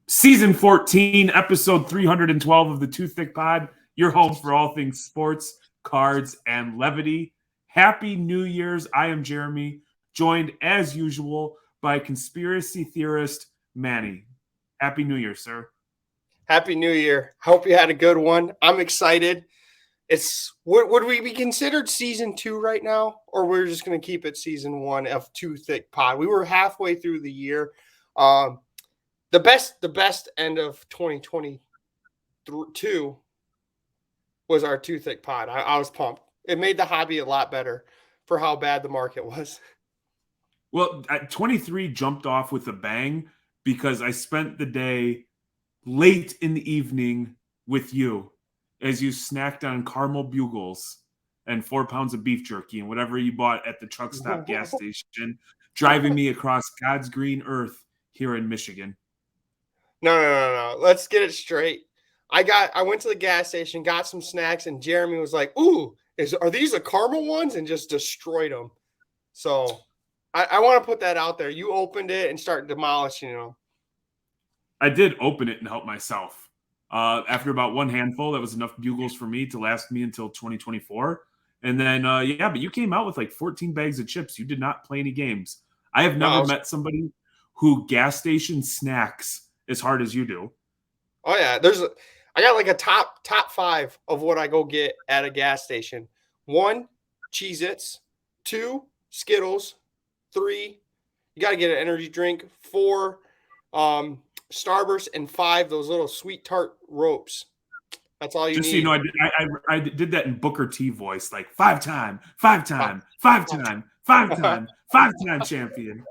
Season 14, episode 312 of the Too Thick Pod, your home for all things sports, cards, and levity. Happy New Year's. I am Jeremy, joined as usual by conspiracy theorist Manny. Happy New Year, sir. Happy New Year. Hope you had a good one. I'm excited. Would we be considered season 2 right now, or we're just going to keep it season 1 of Too Thick Pod? We were halfway through the year. The best end of 2022 was our Too Thick Pod. I was pumped. It made the hobby a lot better for how bad the market was. Well, 23 jumped off with a bang because I spent the day late in the evening with you as you snacked on caramel bugles and 4 pounds of beef jerky and whatever you bought at the truck stop gas station, driving me across God's green earth here in Michigan. No. Let's get it straight. I went to the gas station, got some snacks, and Jeremy was like, "Ooh, are these the caramel ones?" and just destroyed them. So I want to put that out there. You opened it and started demolishing them. I did open it and help myself. After about one handful, that was enough bugles for me to last me until 2024. And then, but you came out with like 14 bags of chips. You did not play any games. I have never met somebody who gas station snacks as hard as you do. Oh yeah, I got like a top 5 of what I go get at a gas station. 1, Cheez-Its. 2, Skittles. 3, you got to get an energy drink. 4, Starburst, and 5, those little sweet tart ropes. That's all you need. Just so you know, I did that in Booker T voice, like 5-time champion.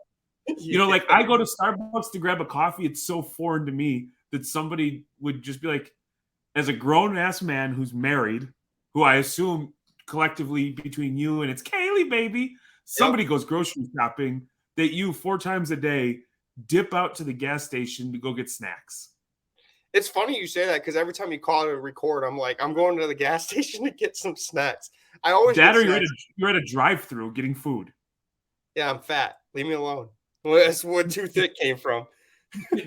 You know, like I go to Starbucks to grab a coffee. It's so foreign to me that somebody would just be like, as a grown-ass man who's married, who I assume collectively between you and it's Kaylee, baby, somebody goes grocery shopping, that you 4 times a day dip out to the gas station to go get snacks. It's funny you say that because every time you call to record, I'm like, I'm going to the gas station to get some snacks. I always that, or you're at a drive-through getting food. Yeah, I'm fat. Leave me alone. Well, that's where Too Thick came from.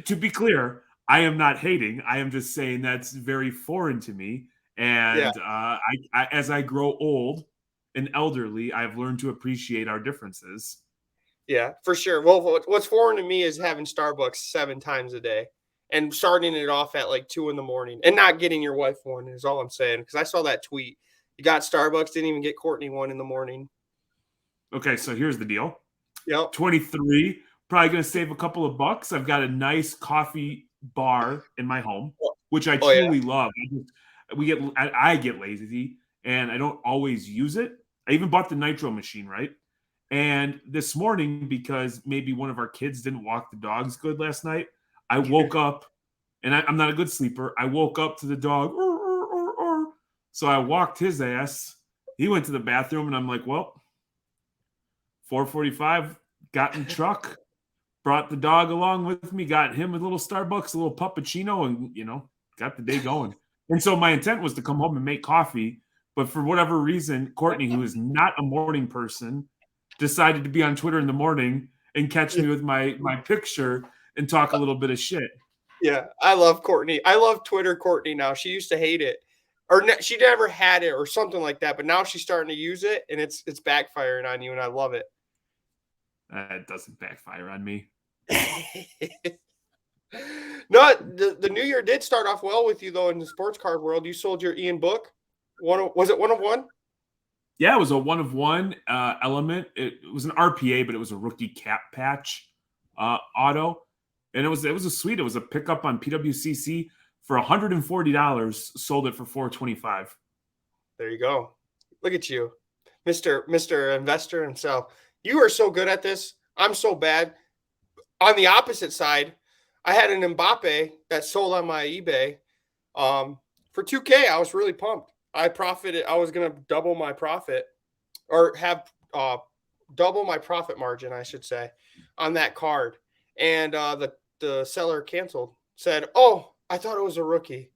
To be clear, I am not hating. I am just saying that's very foreign to me. And I, as I grow old and elderly, I've learned to appreciate our differences. Yeah, for sure. Well, what's foreign to me is having Starbucks 7 times a day and starting it off at like 2 a.m. and not getting your wife one is all I'm saying. Because I saw that tweet. You got Starbucks, didn't even get Courtney one in the morning. Okay, so here's the deal. Yep. 23, probably going to save a couple of bucks. I've got a nice coffee bar in my home, which I truly love. I get lazy and I don't always use it. I even bought the nitro machine, right? And this morning, because maybe one of our kids didn't walk the dogs good last night, I woke up, and I'm not a good sleeper. I woke up to the dog, so I walked his ass. He went to the bathroom, and I'm like, well, 4:45, got in the truck, brought the dog along with me, got him a little Starbucks, a little puppuccino, and, got the day going. And so my intent was to come home and make coffee, but for whatever reason, Courtney, who is not a morning person, decided to be on Twitter in the morning and catch me with my picture and talk a little bit of shit. Yeah, I love Courtney. I love Twitter Courtney now. She used to hate it. Or she never had it or something like that, but now she's starting to use it, and it's backfiring on you, and I love it. It doesn't backfire on me. No, the new year did start off well with you, though, in the sports card world. You sold your Ian book. Was it 1 of 1? Yeah, it was a 1 of 1 element. It was an RPA, but it was a rookie cap patch auto. And it was it was a pickup on PWCC for $140, sold it for $425. There you go. Look at you, Mr. Investor himself. You are so good at this. I'm so bad. On the opposite side, I had an Mbappe that sold on my eBay for $2K. I was really pumped. I profited. I was going to double my profit, or have double my profit margin, I should say, on that card. And the seller canceled, said, "Oh, I thought it was a rookie.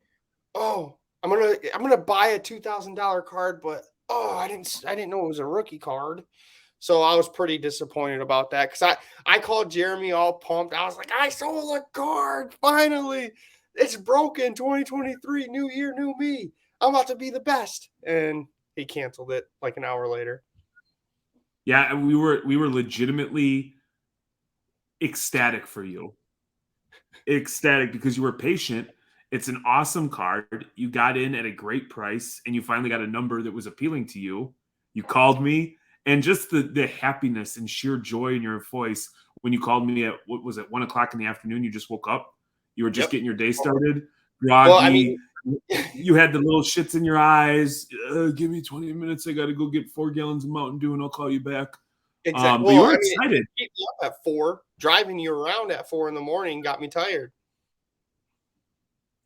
Oh, I'm gonna buy a $2,000 card, but I didn't know it was a rookie card. So I was pretty disappointed about that because I called Jeremy all pumped. I was like, I sold a card finally. It's broken. 2023, new year, new me. I'm about to be the best. And he canceled it like an hour later. Yeah, we were legitimately ecstatic for you. Ecstatic because you were patient. It's an awesome card. You got in at a great price and you finally got a number that was appealing to you. You called me, and just the happiness and sheer joy in your voice when you called me at, what was it, 1 o'clock in the afternoon? You just woke up. You were just getting your day started. Groggy. Well, I mean, you had the little shits in your eyes. Give me 20 minutes. I got to go get 4 gallons of Mountain Dew and I'll call you back. Exactly. But you were excited. Keep me up at 4. Driving you around at 4 in the morning got me tired.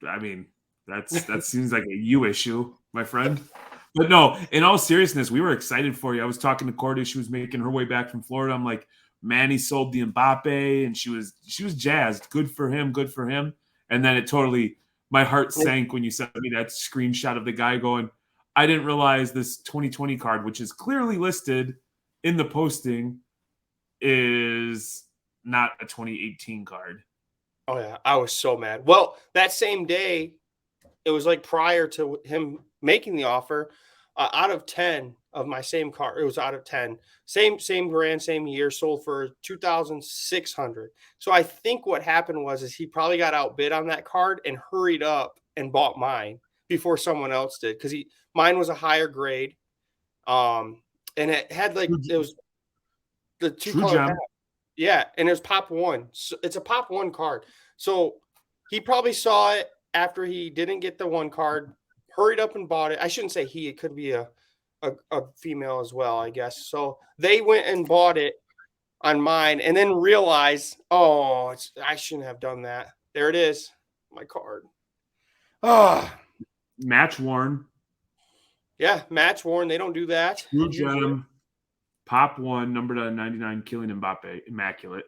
I mean, that seems like a you issue, my friend. But no, in all seriousness, we were excited for you. I was talking to Courtney. She was making her way back from Florida. I'm like, Manny sold the Mbappe, and she was jazzed. Good for him. Good for him. And then it totally, my heart sank when you sent me that screenshot of the guy going, I didn't realize this 2020 card, which is clearly listed in the posting, is not a 2018 card. Oh, yeah. I was so mad. Well, that same day, it was like prior to him making the offer, out of 10 of my same car, it was out of 10. Same brand, same year, sold for $2,600. So I think what happened was he probably got outbid on that card and hurried up and bought mine before someone else did, because mine was a higher grade. And it had it was the 2 color pack. Yeah, and it was Pop 1. So it's a Pop 1 card. So he probably saw it after he didn't get the 1 card, hurried up and bought it. I shouldn't say he. It could be a female as well, I guess. So they went and bought it on mine and then realized, I shouldn't have done that. There it is, my card. Match worn. Yeah, match worn. They don't do that. True gem. Pop 1, numbered on 99, killing Mbappe, immaculate.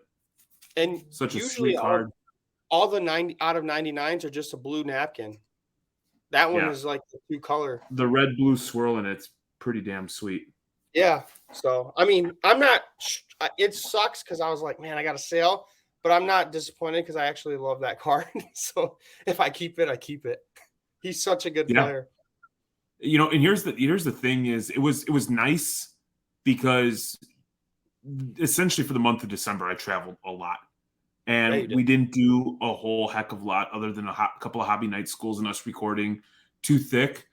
And such a sweet card. All the 90 out of 99s are just a blue napkin. That one is like the 2 color. The red blue swirl in it's pretty damn sweet. Yeah. So I mean, I'm not. It sucks because I was like, man, I got a sale, but I'm not disappointed because I actually love that card. So if I keep it, I keep it. He's such a good player. You know, and here's the thing: is it was nice. Because essentially for the month of December, I traveled a lot. And we didn't do a whole heck of a lot other than a couple of hobby night schools and us recording too thick.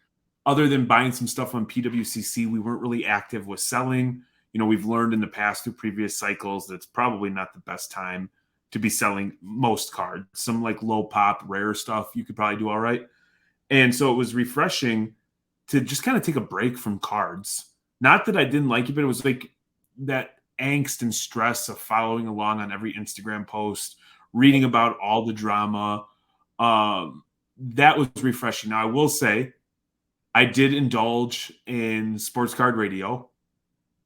Other than buying some stuff on PWCC, we weren't really active with selling. You know, we've learned in the past through previous cycles that it's probably not the best time to be selling most cards. Some like low pop, rare stuff, you could probably do all right. And so it was refreshing to just kind of take a break from cards. Not that I didn't like it, but it was like that angst and stress of following along on every Instagram post, reading about all the drama. That was refreshing. Now, I will say I did indulge in sports card radio,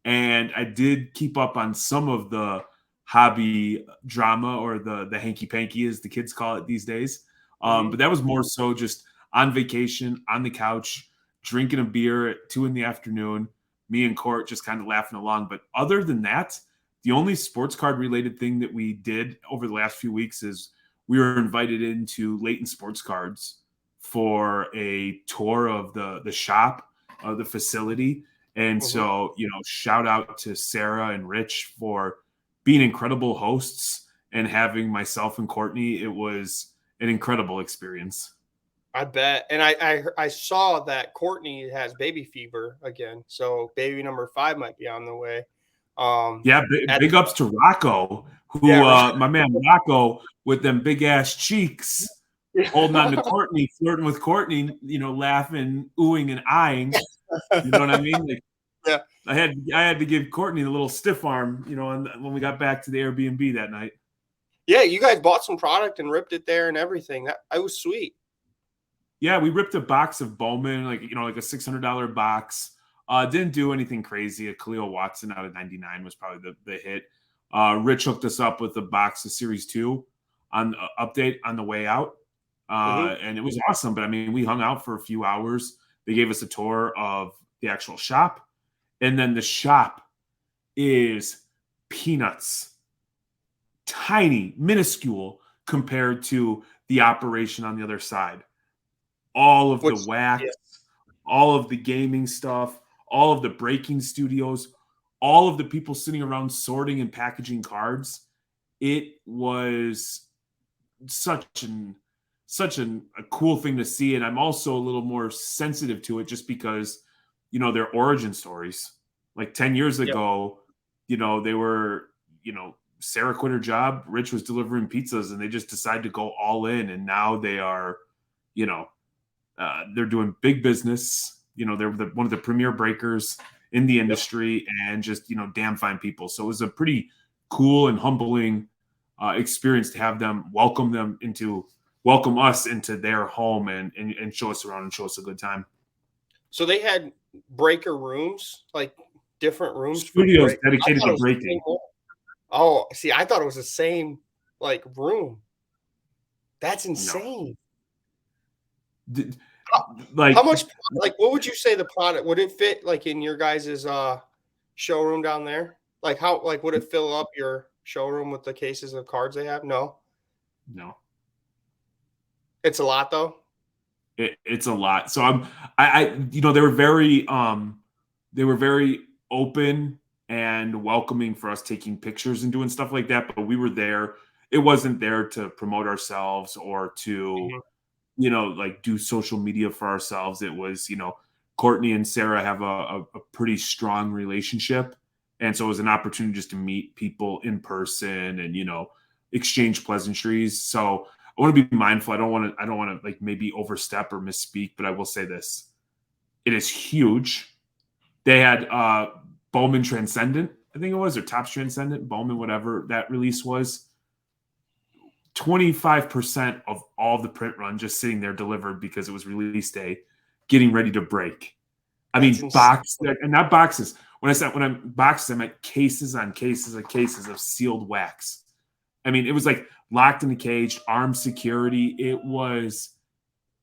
and I did keep up on some of the hobby drama, or the hanky-panky, as the kids call it these days. But that was more so just on vacation, on the couch, drinking a beer at 2 p.m, me and Court just kind of laughing along. But other than that, the only sports card related thing that we did over the last few weeks is we were invited into Layton Sports Cards for a tour of the shop, of the facility. And so, you know, shout out to Sara and Rich for being incredible hosts and having myself and Courtney. It was an incredible experience. I bet. And I saw that Courtney has baby fever again. So baby number 5 might be on the way. Big ups to Rocco, who my man Rocco with them big ass cheeks, holding on to Courtney, flirting with Courtney, you know, laughing, oohing and eyeing. You know what I mean? Like, I had to give Courtney the little stiff arm, you know, when we got back to the Airbnb that night. Yeah, you guys bought some product and ripped it there and everything. That was sweet. Yeah, we ripped a box of Bowman, like a $600 box. Didn't do anything crazy. A Khalil Watson out of 99 was probably the hit. Rich hooked us up with a box of Series 2 on update on the way out. And it was awesome. But I mean, we hung out for a few hours. They gave us a tour of the actual shop. And then the shop is peanuts, tiny, minuscule compared to the operation on the other side. All of the wax, all of the gaming stuff, all of the breaking studios, all of the people sitting around sorting and packaging cards. It was such a cool thing to see. And I'm also a little more sensitive to it just because, their origin stories. Like 10 years ago, they were, Sara quit her job. Rich was delivering pizzas and they just decided to go all in. And now they are, they're doing big business. They're one of the premier breakers in the industry and just, damn fine people. So it was a pretty cool and humbling experience to have them welcome us into their home and show us around and show us a good time. So they had breaker rooms, like different rooms. Studios dedicated to breaking. Oh, see, I thought it was the same room. That's insane. No. How much? What would you say the product would it fit in your guys' showroom down there? How would it fill up your showroom with the cases of cards they have? No. It's a lot though. It's a lot. So they were very open and welcoming for us taking pictures and doing stuff like that. But we were there. It wasn't there to promote ourselves or to, do social media for ourselves. It was, Courtney and Sara have a pretty strong relationship. And so it was an opportunity just to meet people in person and, exchange pleasantries. So I want to be mindful. I don't want to maybe overstep or misspeak, but I will say this. It is huge. They had Bowman Transcendent, I think it was, or Topps Transcendent, Bowman, whatever that release was. 25% of all the print run just sitting there delivered because it was release day, getting ready to break. Boxes, and not boxes. When I'm boxes, I meant cases on cases of cases of sealed wax. It was locked in a cage, armed security. It was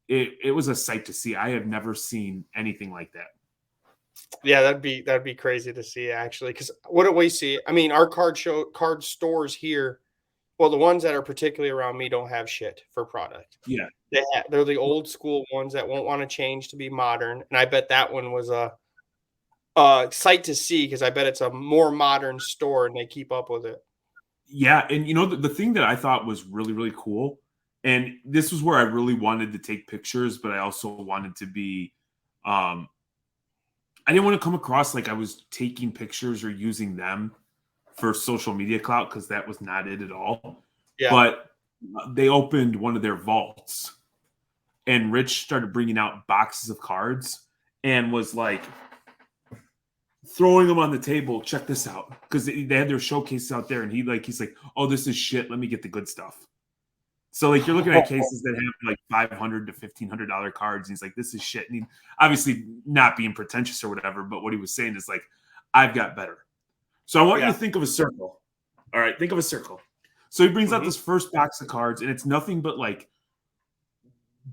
a sight to see. I have never seen anything like that. Yeah, that'd be crazy to see actually. Because what do we see? Our card stores here. Well, the ones that are particularly around me don't have shit for product. Yeah, they're the old school ones that won't want to change to be modern. And I bet that one was a sight to see because I bet it's a more modern store and they keep up with it. Yeah, and the thing that I thought was really, really cool, and this was where I really wanted to take pictures, but I also wanted to be, I didn't want to come across like I was taking pictures or using them for social media clout because that was not it at all. Yeah. But they opened one of their vaults, and Rich started bringing out boxes of cards and was throwing them on the table. Check this out, because they had their showcases out there, and he's like, oh, this is shit. Let me get the good stuff. So you're looking at cases that have $500 to $1,500 cards, and he's like, this is shit. And he obviously not being pretentious or whatever, but what he was saying is I've got better. So I want you to think of a circle. All right, think of a circle. So he brings out this first box of cards, and it's nothing but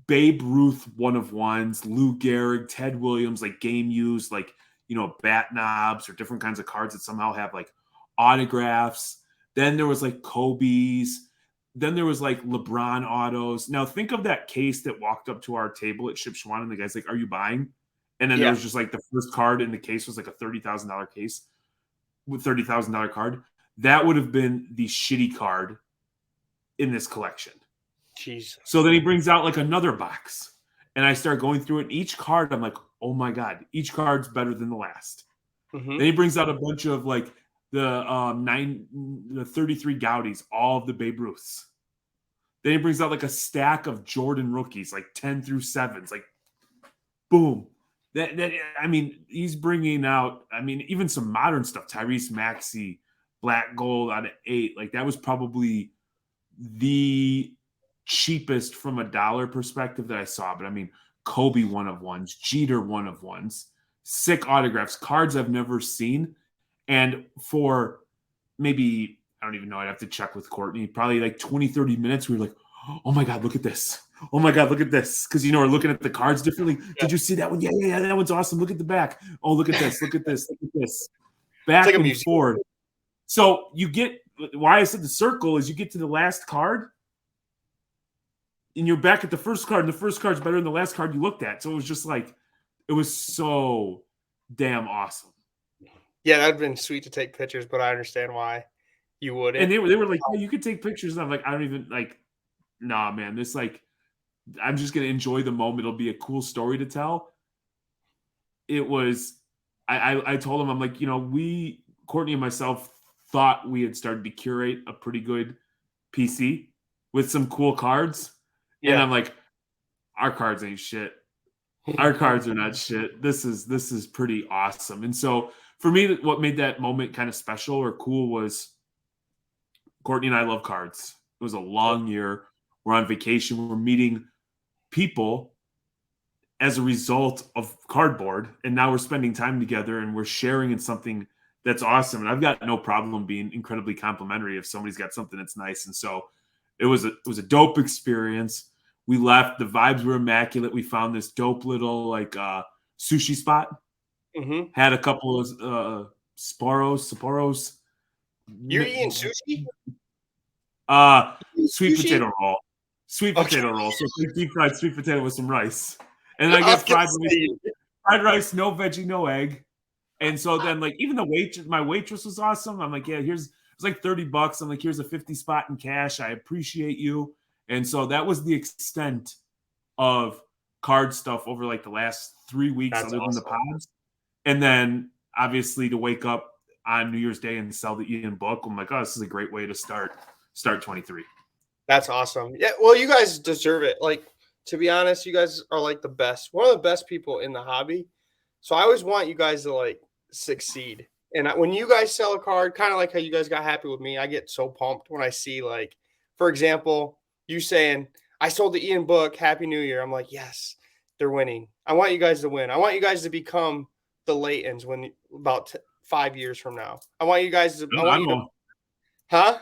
Babe Ruth 1-of-1s, Lou Gehrig, Ted Williams, game used, bat knobs or different kinds of cards that somehow have autographs. Then there was Kobe's. Then there was LeBron autos. Now think of that case that walked up to our table at Shipshewana, and the guy's like, "Are you buying?" And then there was just the first card in the case was a $30,000 case with $30,000 card. That would have been the shitty card in this collection. Jesus. So then he brings out another box, and I start going through it. And each card, I'm like, oh my God, each card's better than the last. Then he brings out a bunch of the 33 Gaudies, all of the Babe Ruths. Then he brings out a stack of Jordan rookies, 10 through 7s, boom. He's bringing out, even some modern stuff, Tyrese Maxey, black gold out of 8. That was probably the cheapest from a dollar perspective that I saw. But Kobe 1-of-1s, Jeter 1-of-1s, sick autographs, cards I've never seen. And for maybe, I don't even know, I'd have to check with Courtney, probably 20, 30 minutes, we were like, oh my God, look at this. Oh my God, look at this. Because, we're looking at the cards differently. Yeah. Did you see that one? Yeah, that one's awesome. Look at the back. Oh, look at this. Look at this. Look at this. Back like and forth. So you get, why I said the circle is you get to the last card and you're back at the first card, and the first card's better than the last card you looked at. So it was just like, it was so damn awesome. Yeah, that'd been sweet to take pictures, but I understand why you wouldn't. And they were like, yeah, you could take pictures. And I'm like, I don't even like, nah, man. This like, I'm just gonna enjoy the moment. It'll be a cool story to tell. It was, I told him, I'm like, Courtney and myself thought we had started to curate a pretty good PC with some cool cards. Yeah. And I'm like, our cards ain't shit. Our cards are not shit. This is pretty awesome. And so for me, what made that moment kind of special or cool was Courtney and I love cards. It was a long year. We're on vacation. We're meeting people as a result of cardboard. And now we're spending time together and we're sharing in something that's awesome. And I've got no problem being incredibly complimentary if somebody's got something that's nice. And so it was a dope experience. We left. The vibes were immaculate. We found this dope little sushi spot. Mm-hmm. Had a couple of Sapporo's. You're eating sushi? Sweet potato roll. Sweet potato roll. So deep fried sweet potato with some rice. And I get fried rice, no veggie, no egg. And so then even my waitress was awesome. I'm like, yeah, it was like $30. I'm like, here's a 50 spot in cash. I appreciate you. And so that was the extent of card stuff over the last 3 weeks. That's other awesome. Than the pods. And then obviously to wake up on New Year's Day and sell the Ian book, I'm like, oh, this is a great way to start 23. That's awesome. Yeah, well, you guys deserve it. To be honest, you guys are the best. One of the best people in the hobby. So I always want you guys to succeed. And when you guys sell a card, kind of like how you guys got happy with me, I get so pumped when I see for example, you saying, I sold the Ian book, Happy New Year. I'm like, yes, they're winning. I want you guys to win. I want you guys to become the Laytons when about 5 years from now. I want you guys to. Huh?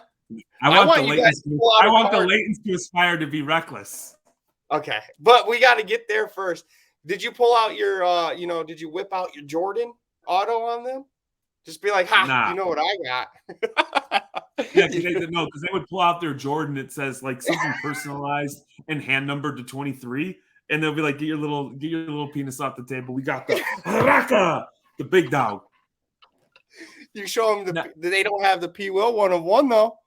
I want the Laytons to aspire to be reckless. Okay, but we got to get there first. Did you pull out your, did you whip out your Jordan auto on them? Just be like, ha, You know what I got. Yeah, because they would pull out their Jordan. It says something personalized and hand numbered to 23, and they'll be like, "Get your little penis off the table. We got the Raka, the big dog." You show them they don't have the P. Will 101 though.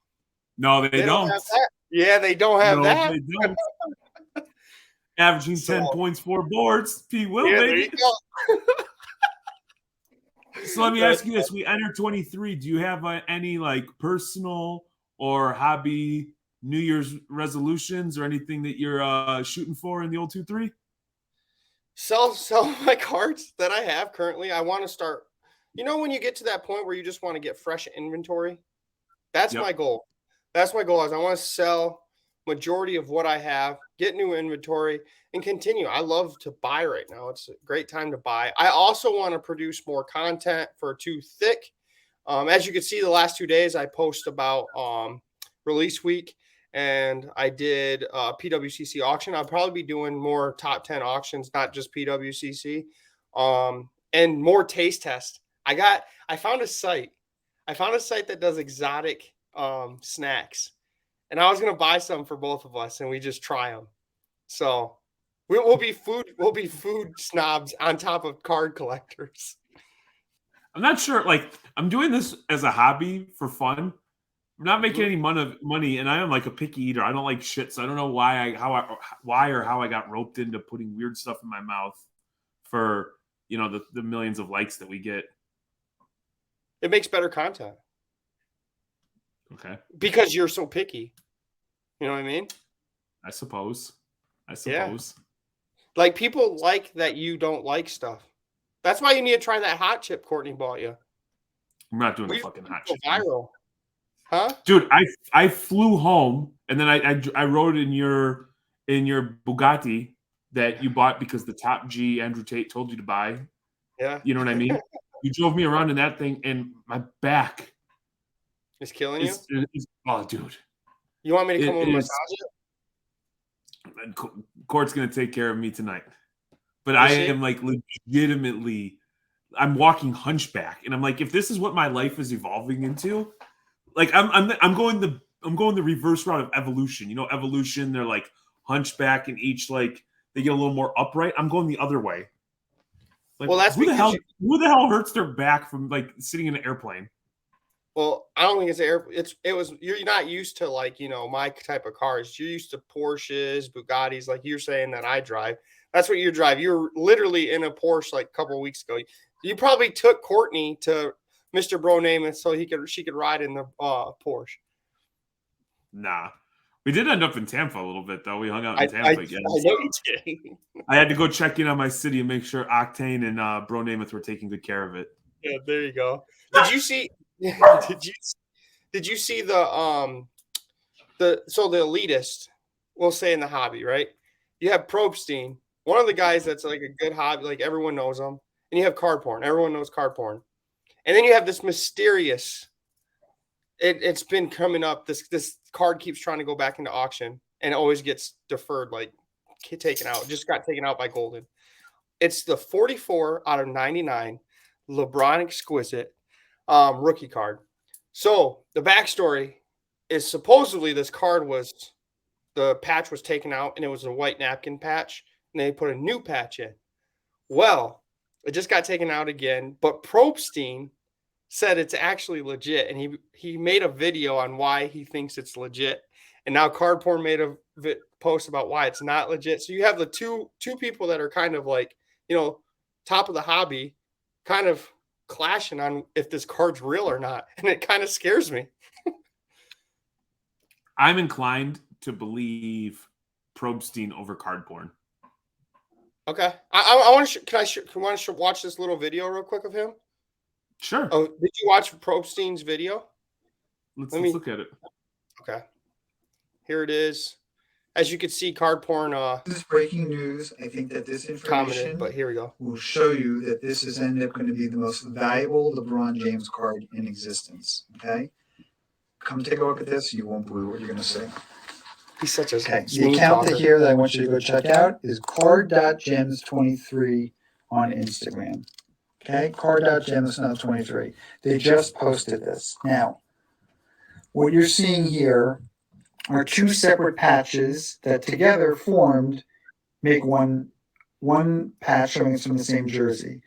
No, they don't. Have that. Yeah, they don't have that. They don't. Averaging 10 points, 4 boards. P. Will, baby. There you go. So let me ask you this: we enter 23. Do you have any personal or hobby New Year's resolutions or anything that you're shooting for in the old 2-3? Sell my cards that I have currently. I want to start. When you get to that point where you just want to get fresh inventory, that's my goal. That's my goal. Is I want to sell majority of what I have, get new inventory, and continue. I love to buy right now. It's a great time to buy. I also want to produce more content for Thicc. As you can see, the last 2 days I post about release week, and I did a PWCC auction. I'll probably be doing more top 10 auctions, not just PWCC, and more taste test. I found a site. That does exotic snacks. And I was going to buy some for both of us, and we just try them. So we'll be food snobs on top of card collectors. I'm not sure. I'm doing this as a hobby for fun. I'm not making any money, and I am a picky eater. I don't like shit, so I don't know why I got roped into putting weird stuff in my mouth for the millions of likes that we get. It makes better content. Okay. Because you're so picky. You know what I mean? I suppose. Yeah. People like that you don't like stuff. That's why you need to try that hot chip Courtney bought you. I'm not doing the fucking hot chip. Viral. Huh? Dude, I flew home and then I wrote in your Bugatti that you bought because the top G Andrew Tate told you to buy. Yeah. You know what I mean? You drove me around in that thing and my back is killing you? Oh, dude. You want me to come over and massage it? Court's going to take care of me tonight. But I am like legitimately, I'm walking hunchback, and I'm like, if this is what my life is evolving into, like I'm going the reverse route of evolution. You know, evolution, they're like hunchback and each like they get a little more upright. I'm going the other way. Like, well, that's who the hell hurts their back from like sitting in an airplane? Well, I don't think you're not used to like, my type of cars. You're used to Porsches, Bugattis, like you're saying that I drive. That's what you drive. You were literally in a Porsche like a couple of weeks ago. You probably took Courtney to Mr. Bro Namath so she could ride in the Porsche. Nah. We did end up in Tampa a little bit, though. We hung out in Tampa again. I know you did. I had to go check in on my city and make sure Octane and Bro Namath were taking good care of it. Yeah, there you go. Did you see? Did you see the elitist? We'll say in the hobby, right? You have Probstein, one of the guys that's like a good hobby, like everyone knows him, and you have card porn. Everyone knows card porn, and then you have this mysterious. It's been coming up. This card keeps trying to go back into auction and it always gets deferred, like taken out. Just got taken out by Golden. It's the 44 out of 99 LeBron Exquisite rookie card. So the backstory is supposedly this card the patch was taken out and it was a white napkin patch and they put a new patch in. Well, it just got taken out again, but Probstein said it's actually legit, and he made a video on why he thinks it's legit, and now Card Porn made a post about why it's not legit. So you have the two people that are kind of like, top of the hobby, kind of clashing on if this card's real or not, and it kind of scares me. I'm inclined to believe Probstein over Card Porn. Okay, I want to. Can I watch this little video real quick of him? Sure. Oh, did you watch Probstein's video? Let's look at it. Okay. Here it is. As you can see, Card Porn. This is breaking news. I think that this information but here we go. will show you that this is ended up going to be the most valuable LeBron James card in existence. Okay? Come take a look at this. You won't believe what you're going to see. He's such a the account here that I want you to go check out is card.gems23 on Instagram. Okay, card.gems23. They just posted this. Now, what you're seeing here are two separate patches that together make one patch showing it's from the same jersey.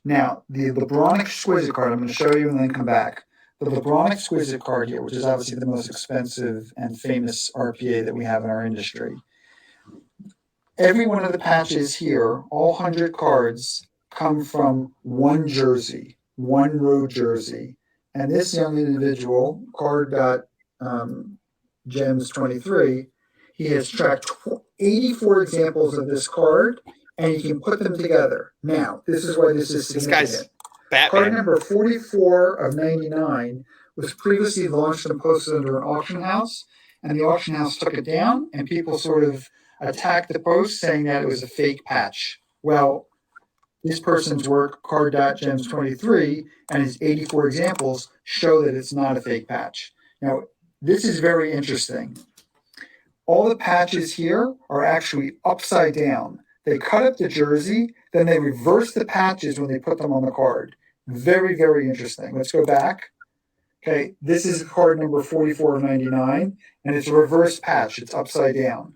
Now, the LeBron Exquisite card, I'm going to show you and then come back. The LeBron Exquisite card here, which is obviously the most expensive and famous RPA that we have in our industry. Every one of the patches here, all 100 cards, come from one jersey, one road jersey. And this young individual, card.gems23, he has tracked 84 examples of this card, and he can put them together. Now, this is why this is significant. This guy's Batman. Card number 44 of 99 was previously launched and posted under an auction house, and the auction house took it down, and people sort of attacked the post saying that it was a fake patch. Well, this person's work, card.gems23, and his 84 examples show that it's not a fake patch. Now, this is very interesting. All the patches here are actually upside down. They cut up the jersey, then they reverse the patches when they put them on the card. Very, very interesting. Let's go back. Okay, this is card number 44 of 99, and it's a reverse patch. It's upside down.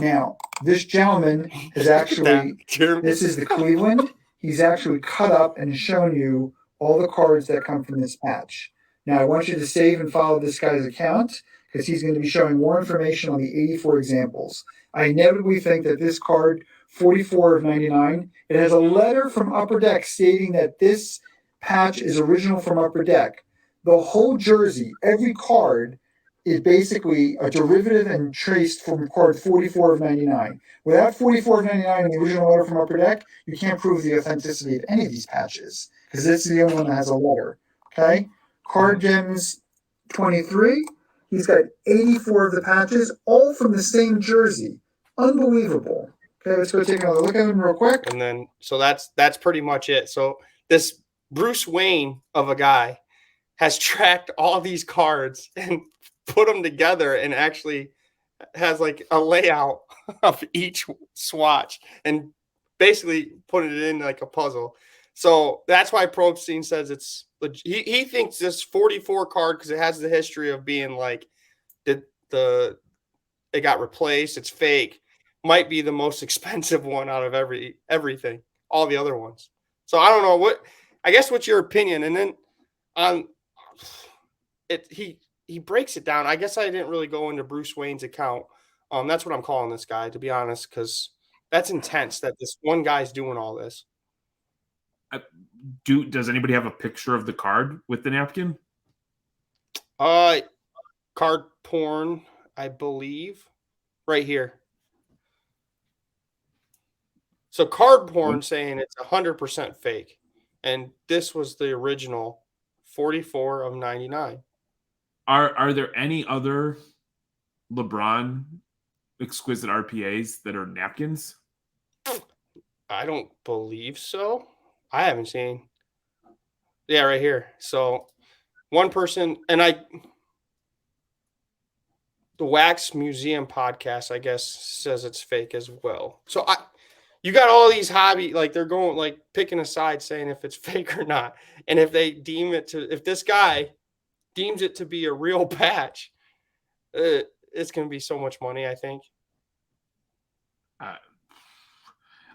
Now, this gentleman has actually, this is the Cleveland. He's actually cut up and shown you all the cards that come from this patch. Now, I want you to save and follow this guy's account because he's going to be showing more information on the 84 examples. I inevitably think that this card, 44 of 99, it has a letter from Upper Deck stating that this patch is original from Upper Deck. The whole jersey, every card, is basically a derivative and traced from card 44 of 99. Without 44 of 99 and the original letter from Upper Deck, you can't prove the authenticity of any of these patches because this is the only one that has a letter. Okay? Card Gems 23, he's got 84 of the patches, all from the same jersey. Unbelievable. Okay, let's go take another look at them real quick. And then, so that's pretty much it. So this Bruce Wayne of a guy has tracked all these cards and put them together and actually has like a layout of each swatch and basically put it in like a puzzle. So that's why Probstein says it's he thinks this 44 card, because it has the history of being like it got replaced, it's fake, might be the most expensive one out of everything, all the other ones. So I don't know what's your opinion? And then on it, he breaks it down. I guess I didn't really go into Bruce Wayne's account. That's what I'm calling this guy, to be honest, because that's intense that this one guy's doing all this. Does anybody have a picture of the card with the napkin? Card porn, I believe, right here. So card porn saying it's 100% fake, and this was the original 44 of 99. Are there any other LeBron exquisite RPAs that are napkins? I don't believe so. I haven't seen. Yeah, right here. So one person, and the Wax Museum podcast, I guess, says it's fake as well. So you got all these hobby, like they're going like picking a side saying if it's fake or not. And if they if this guy deems it to be a real patch, it's going to be so much money, I think.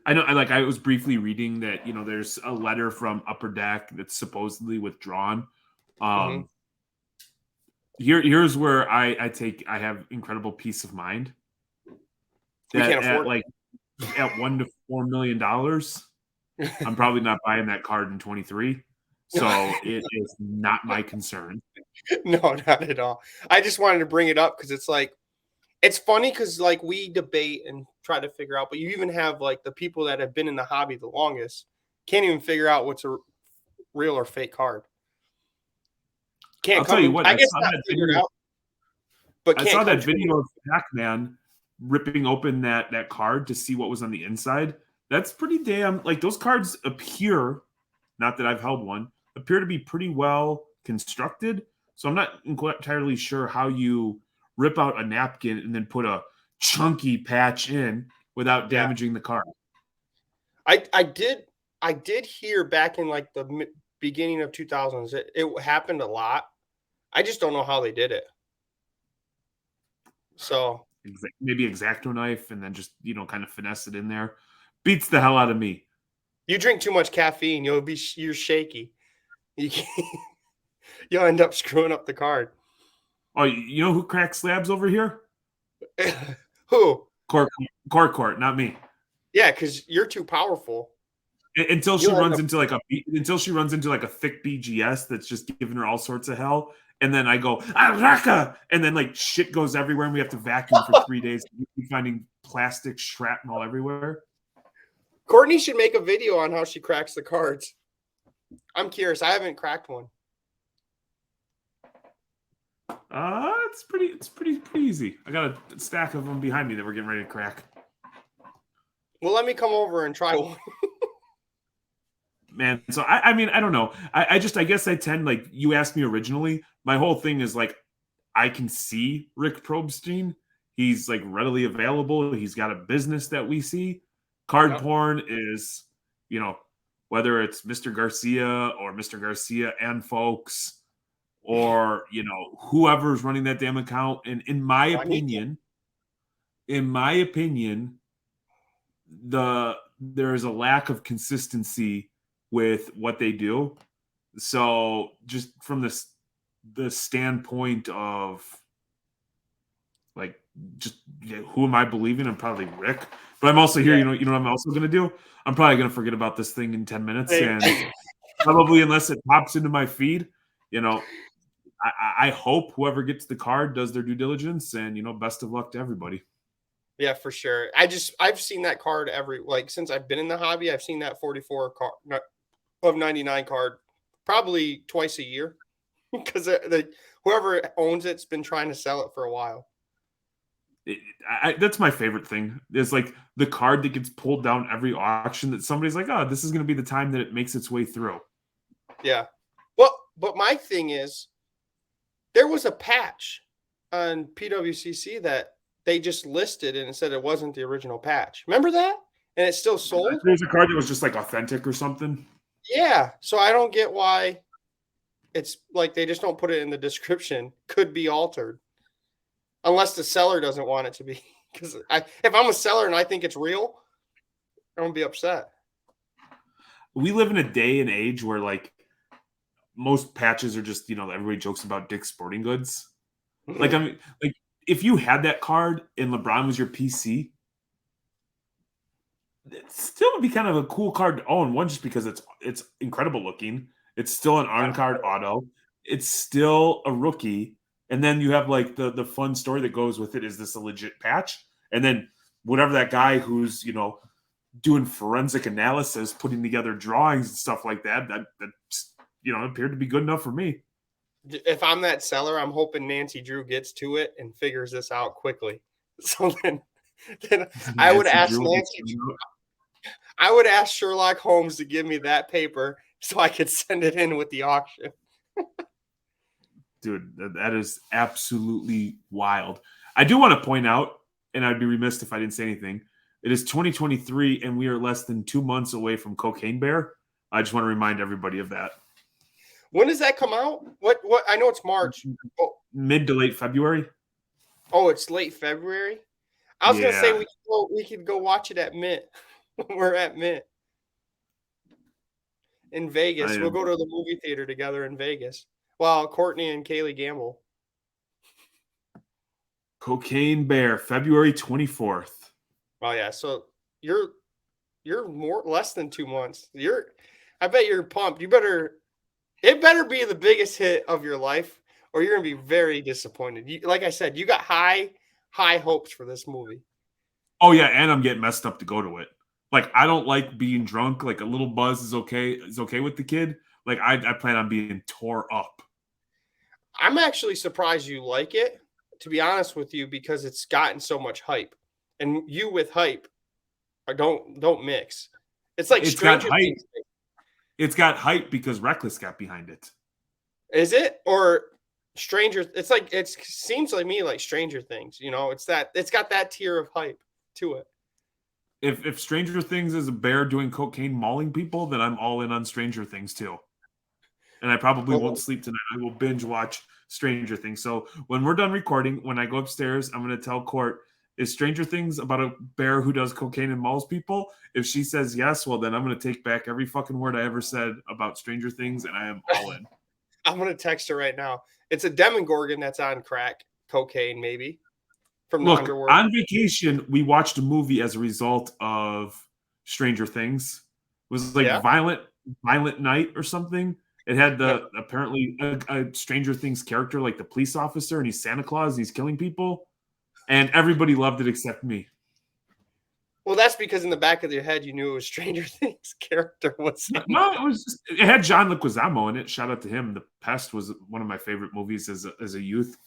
I know, I was briefly reading that, there's a letter from Upper Deck that's supposedly withdrawn. Here's where I have incredible peace of mind. We can't afford at $1 to $4 million, I'm probably not buying that card in 23. So it is not my concern. No, not at all. I just wanted to bring it up because it's like, it's funny because like we debate and try to figure out, but you even have like the people that have been in the hobby the longest can't even figure out what's a real or fake card. I'll tell you what, I saw that video. But I saw that video of Pac-Man ripping open that card to see what was on the inside. That's pretty damn, like, those cards appear, not that I've held one, appear to be pretty well constructed. So I'm not entirely sure how you rip out a napkin and then put a chunky patch in without damaging the card. I did hear back in like the beginning of 2000s, it happened a lot. I just don't know how they did it. So maybe X-Acto knife and then just, kind of finesse it in there. Beats the hell out of me. You drink too much caffeine, you're shaky. You'll end up screwing up the card. Oh, you know who cracks slabs over here? Who? Court, not me. Yeah, because you're too powerful. Until she runs into like a thick BGS that's just giving her all sorts of hell. And then I go, Araka! And then like shit goes everywhere and we have to vacuum for 3 days. We're finding plastic shrapnel everywhere. Courtney should make a video on how she cracks the cards. I'm curious. I haven't cracked one. It's pretty easy. I got a stack of them behind me that we're getting ready to crack. Well, let me come over and try one. Man, so I mean, I don't know. I guess I tend, like, you asked me originally, my whole thing is like, I can see Rick Probstein. He's like readily available. He's got a business that we see. Card porn is, whether it's Mr. Garcia or Mr. Garcia and folks, or, whoever's running that damn account. And in my opinion, there is a lack of consistency with what they do. So just from the standpoint of like, just who am I believing? I'm probably Rick, but I'm also here. You know what I'm also going to do? I'm probably going to forget about this thing in 10 minutes. And probably, unless it pops into my feed, I hope whoever gets the card does their due diligence, and, best of luck to everybody. Yeah, for sure. I've seen that card since I've been in the hobby, I've seen that 44 card of 99 card probably twice a year because whoever owns it's been trying to sell it for a while. That's my favorite thing. It's like the card that gets pulled down every auction that somebody's like, oh, this is going to be the time that it makes its way through. Yeah. Well, but my thing is, there was a patch on PWCC that they just listed and it said it wasn't the original patch. Remember that? And it's still sold? There's a card that was just like authentic or something. Yeah. So I don't get why it's like they just don't put it in the description. Could be altered. Unless the seller doesn't want it to be. Because if I'm a seller and I think it's real, I'm going to be upset. We live in a day and age where like most patches are just, everybody jokes about Dick's Sporting Goods. Like, I mean, like if you had that card and LeBron was your PC, it still would be kind of a cool card to own. One, just because it's incredible looking. It's still an on card auto. It's still a rookie. And then you have like the fun story that goes with it. Is this a legit patch? And then whatever that guy who's, doing forensic analysis, putting together drawings and stuff like that appeared to be good enough for me. If I'm that seller, I'm hoping Nancy Drew gets to it and figures this out quickly. So then I would ask Nancy Drew. I would ask Sherlock Holmes to give me that paper so I could send it in with the auction. Dude, that is absolutely wild. I do want to point out, and I'd be remiss if I didn't say anything, it is 2023, and we are less than 2 months away from Cocaine Bear. I just want to remind everybody of that. When does that come out? What? I know it's March. Mid to late February. Oh, it's late February? I was going to say we could go watch it at Mint. We're at Mint. In Vegas. We'll go to the movie theater together in Vegas. Well, Courtney and Kaylee gamble. Cocaine Bear, February 24th. Oh yeah, so you're less than 2 months. I bet you're pumped. It better be the biggest hit of your life, or you're gonna be very disappointed. Like I said, you got high hopes for this movie. Oh yeah, and I'm getting messed up to go to it. Like I don't like being drunk. Like a little buzz is okay with the kid. Like I plan on being tore up. I'm actually surprised you like it, to be honest with you, because it's gotten so much hype. And you with hype don't mix. It's like it's got hype. It's got hype because Reckless got behind it. Is it? Or Stranger? It's like it seems like me like Stranger Things. It's got that tier of hype to it. If Stranger Things is a bear doing cocaine mauling people, then I'm all in on Stranger Things too. And I probably won't sleep tonight. I will binge watch Stranger Things. So when we're done recording, when I go upstairs, I'm going to tell Court, is Stranger Things about a bear who does cocaine and mauls people? If she says yes, well, then I'm going to take back every fucking word I ever said about Stranger Things, and I am all in. I'm going to text her right now. It's a Demogorgon that's on crack, cocaine maybe, from the underworld. On vacation, we watched a movie as a result of Stranger Things. It was like Violent Night or something. It had apparently a Stranger Things character, like the police officer, and he's Santa Claus, and he's killing people. And everybody loved it except me. Well, that's because in the back of your head, you knew it was Stranger Things character. No, it had John Leguizamo in it. Shout out to him. The Pest was one of my favorite movies as a youth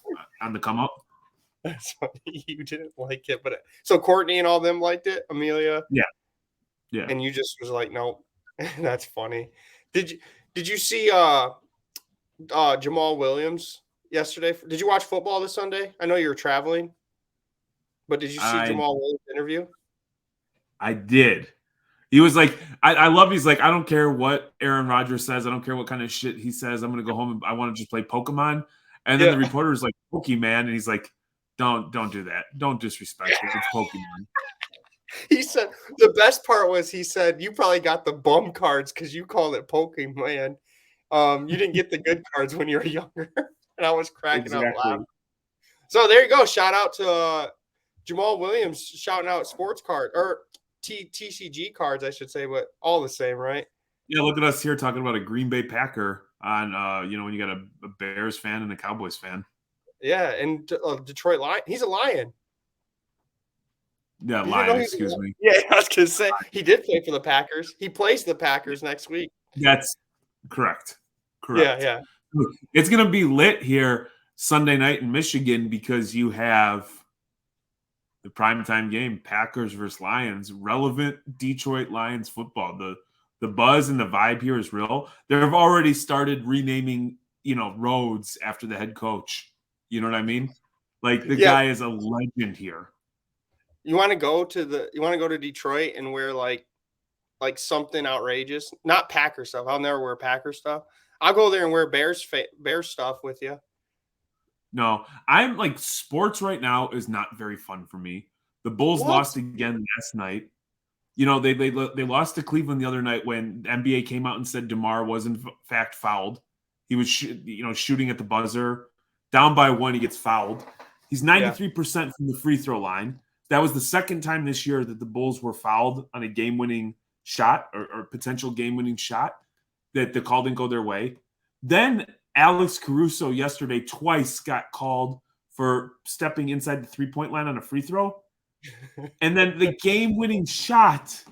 on the come up. That's funny. You didn't like it, but so Courtney and all them liked it. Amelia, yeah. And you just was like, no, that's funny. Did you see Jamal Williams yesterday? Did you watch football this Sunday? I know you were traveling. But did you see Jamal Williams' interview? I did. He was like, I love, he's like, I don't care what Aaron Rodgers says. I don't care what kind of shit he says. I'm going to go home and I want to just play Pokemon. And then the reporter's like, Pokemon. And he's like, don't do that. Don't disrespect it. It's Pokemon. He said, the best part was he said, you probably got the bum cards because you called it Pokemon. You didn't get the good cards when you were younger. And I was cracking up loud. So there you go. Shout out to Jamal Williams shouting out sports card or TCG cards, I should say, but all the same, right? Yeah, look at us here talking about a Green Bay Packer on, when you got a Bears fan and a Cowboys fan. Yeah, and Detroit Lion. He's a Lion. Yeah, Lion, excuse me. Yeah, I was going to say, he did play for the Packers. He plays the Packers next week. That's correct. Yeah. It's going to be lit here Sunday night in Michigan because you have the primetime game, Packers versus Lions, relevant Detroit Lions football. The buzz and the vibe here is real. They've already started renaming, roads after the head coach. You know what I mean? Like the guy is a legend here. You want to go to Detroit and wear like something outrageous? Not Packer stuff. I'll never wear Packer stuff. I'll go there and wear Bears stuff with you. No, I'm like sports right now is not very fun for me. The Bulls lost again last night. You know, they lost to Cleveland the other night when the NBA came out and said DeMar was in fact fouled. He was shooting at the buzzer. Down by 1, he gets fouled. He's 93% from the free throw line. That was the second time this year that the Bulls were fouled on a game-winning shot or potential game-winning shot that the call didn't go their way. Then Alex Caruso yesterday twice got called for stepping inside the three-point line on a free throw. And then the game-winning shot,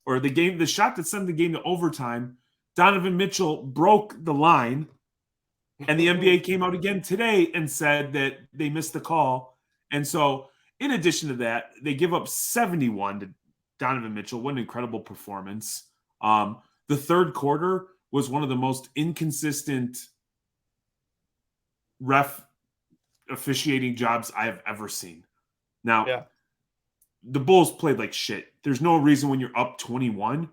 or the shot that sent the game to overtime, Donovan Mitchell broke the line, and the NBA came out again today and said that they missed the call. And so, in addition to that, they give up 71 to Donovan Mitchell. What an incredible performance. The third quarter was one of the most inconsistent ref officiating jobs I have ever seen. Now, the Bulls played like shit. There's no reason when you're up 21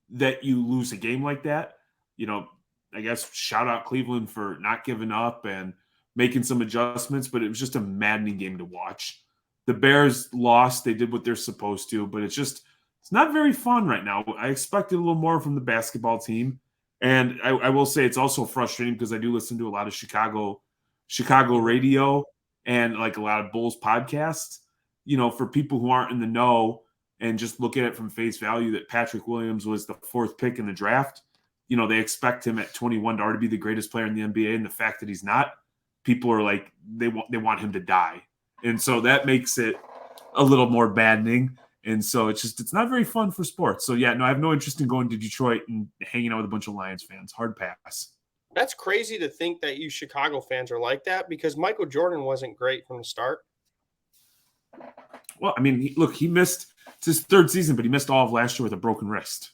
that you lose a game like that. You know, I guess shout out Cleveland for not giving up and making some adjustments, but it was just a maddening game to watch. The Bears lost. They did what they're supposed to, but it's not very fun right now. I expected a little more from the basketball team. And I will say it's also frustrating because I do listen to a lot of Chicago radio and like a lot of Bulls podcasts. You know, for people who aren't in the know and just look at it from face value that Patrick Williams was the 4th pick in the draft, you know, they expect him at 21 to already be the greatest player in the NBA. And the fact that he's not, people are like, they want him to die. And so that makes it a little more maddening. And so it's not very fun for sports. So yeah, no, I have no interest in going to Detroit and hanging out with a bunch of Lions fans. Hard pass. That's crazy to think that you Chicago fans are like that because Michael Jordan wasn't great from the start. Well, I mean, he missed his 3rd season, but he missed all of last year with a broken wrist.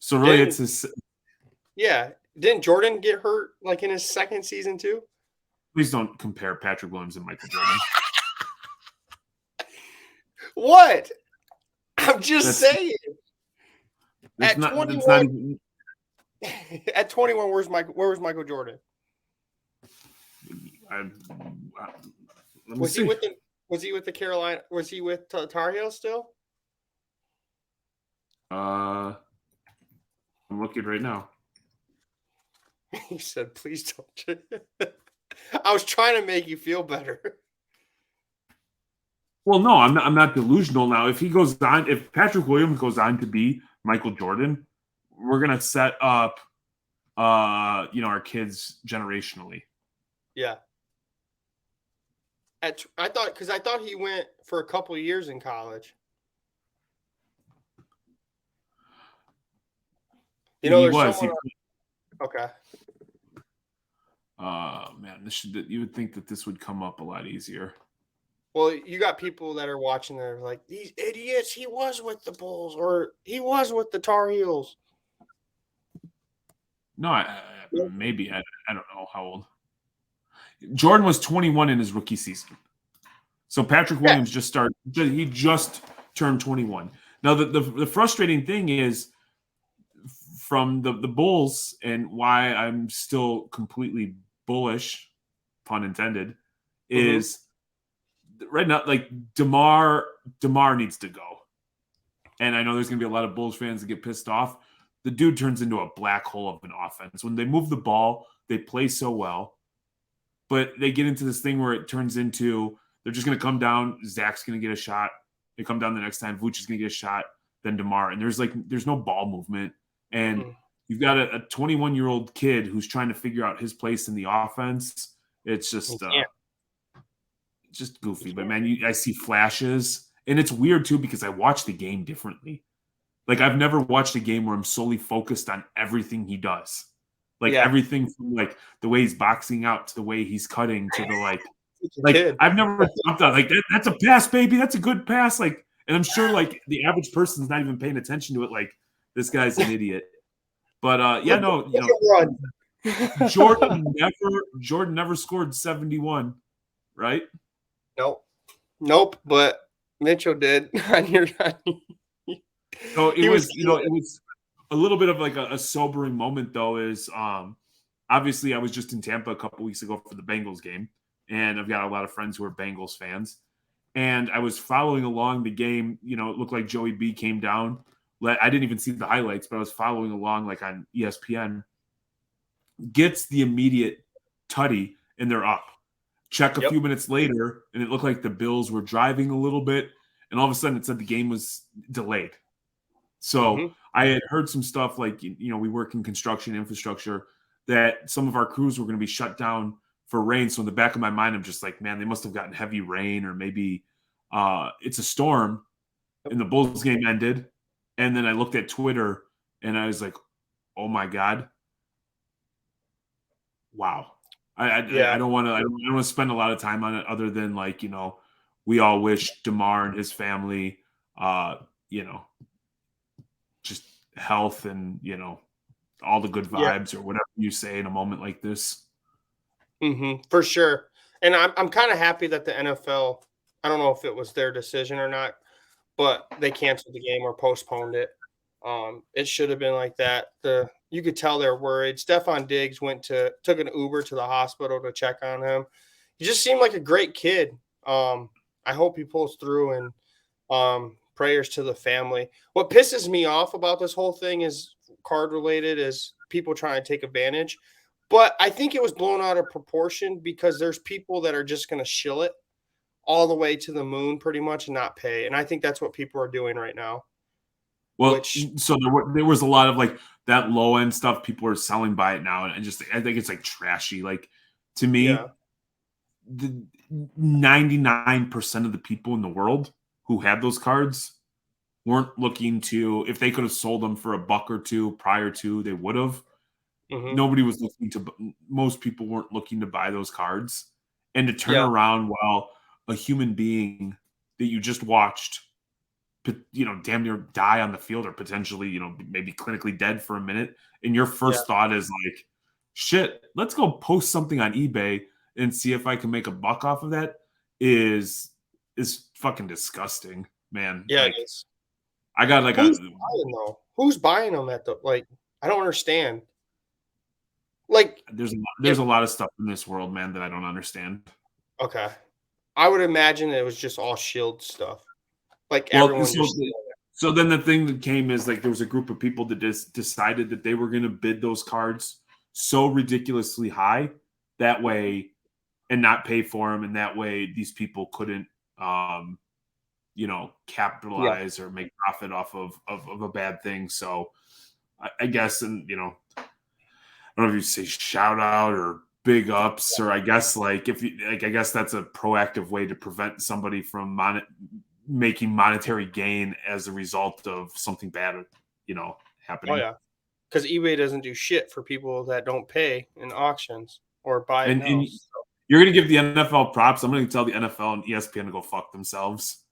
So really, it's his. Yeah, didn't Jordan get hurt like in his 2nd season too? Please don't compare Patrick Williams and Michael Jordan. What? I'm just saying. At 21, at 21, where was Michael Jordan? Was he with the Carolina? Was he with Tar Heels still? I'm looking right now. He said, "Please don't." I was trying to make you feel better. Well, no, I'm not delusional now. If Patrick Williams goes on to be Michael Jordan, we're gonna set up, our kids generationally. Yeah. I thought he went for a couple of years in college. You know, okay. Man, you would think that this would come up a lot easier. Well, you got people that are watching that are like, these idiots, he was with the Bulls or he was with the Tar Heels. No, maybe. I don't know how old. Jordan was 21 in his rookie season. So Patrick Williams just turned 21. Now, the frustrating thing is from the Bulls and why I'm still completely bullish, pun intended, is right now, like DeMar needs to go. And I know there's going to be a lot of Bulls fans that get pissed off. The dude turns into a black hole of an offense. When they move the ball, they play so well. But they get into this thing where it turns into they're just going to come down. Zach's going to get a shot. They come down the next time. Vooch is going to get a shot. Then DeMar. And there's no ball movement. And you've got a 21-year-old kid who's trying to figure out his place in the offense. It's just goofy. But, man, I see flashes. And it's weird, too, because I watch the game differently. Like, I've never watched a game where I'm solely focused on everything he does. Like, everything from, like, the way he's boxing out to the way he's cutting to the, like I've never thought, like, that's a pass, baby. That's a good pass. Like, and I'm sure, like, the average person's not even paying attention to it. Like, this guy's an idiot. But, Jordan never scored 71, right? Nope. But Mitchell did. So He was, it was a little bit of like a sobering moment though. Is obviously I was just in Tampa a couple weeks ago for the Bengals game, and I've got a lot of friends who are Bengals fans, and I was following along the game. It looked like Joey B came down. I didn't even see the highlights, but I was following along like on ESPN. Gets the immediate tutty, and they're up. Check a few minutes later, and it looked like the Bills were driving a little bit, and all of a sudden it said the game was delayed. So I had heard some stuff like, we work in construction infrastructure, that some of our crews were going to be shut down for rain. So in the back of my mind, I'm just like, man, they must have gotten heavy rain, or maybe it's a storm, and the Bulls game ended. And then I looked at Twitter and I was like, oh my God. Wow. I don't want to spend a lot of time on it other than like, we all wish DeMar and his family, just health and, all the good vibes or whatever you say in a moment like this. For sure. And I'm kind of happy that the NFL, I don't know if it was their decision or not, but they canceled the game or postponed it. It should have been like that. You could tell they're worried. Stephon Diggs took an Uber to the hospital to check on him. He just seemed like a great kid. I hope he pulls through, and prayers to the family. What pisses me off about this whole thing is card related, is people trying to take advantage. But I think it was blown out of proportion because there's people that are just going to shill it all the way to the moon pretty much and not pay. And I think that's what people are doing right now. Well, so there was a lot of like that low end stuff. People are selling by it now, and I think it's like trashy. Like, to me, the 99% of the people in the world who had those cards weren't looking to, if they could have sold them for $1 or $2 prior to, they would have. Nobody was looking to. Most people weren't looking to buy those cards, and to turn around while a human being that you just watched, damn near die on the field, or potentially, maybe clinically dead for a minute, and your first thought is like, shit, let's go post something on eBay and see if I can make $1 off of that, is fucking disgusting, man. Yeah, like, it is. I got like who's buying them at the, like, I don't understand. Like, there's a lot of stuff in this world, man, that I don't understand. Okay. I would imagine it was just all shield stuff. Like, everyone. So then the thing that came is like there was a group of people that just decided that they were going to bid those cards so ridiculously high that way, and not pay for them, and that way these people couldn't, capitalize or make profit off of a bad thing. So I guess, and I don't know if you say shout out or big ups, or I guess like I guess that's a proactive way to prevent somebody from making monetary gain as a result of something bad, happening. Oh yeah, because eBay doesn't do shit for people that don't pay in auctions or buy it. And you're gonna give the NFL props. I'm gonna tell the NFL and ESPN to go fuck themselves.